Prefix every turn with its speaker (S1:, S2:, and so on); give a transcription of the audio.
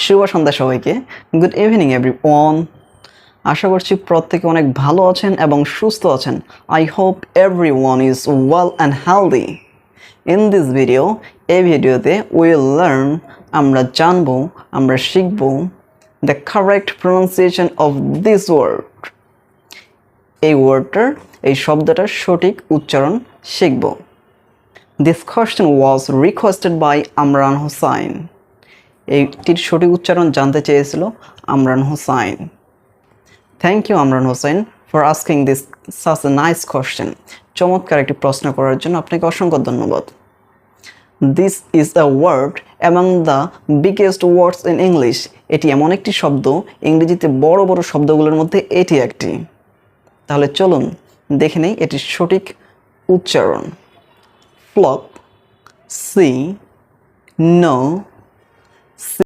S1: শুভ সন্ধ্যা সবাইকে। Good evening everyone. আশা করছি প্রত্যেকে অনেক ভালো আছেন এবং সুস্থ আছেন। I hope everyone is well and healthy. In this video, এই ভিডিওতে উইল লার্ন, আমরা জানবো, আমরা শিখব the correct pronunciation of this word. এই শব্দটার সঠিক উচ্চারণ শিখব। This question was requested by Amran Hossain. এইটির সঠিক উচ্চারণ জানতে চেয়েছিল Amran Hossain. Thank you Amran Hossain for asking this such a nice question. চমৎকার একটি প্রশ্ন করার জন্য আপনাকে অসংখ্য ধন্যবাদ। This is a word among the biggest words in English. এটি এমন একটি শব্দ, ইংরেজিতে বড় বড় শব্দগুলোর মধ্যে এটি একটি। তাহলে চলুন দেখে নেই এটির সঠিক উচ্চারণ। Flock, C, no,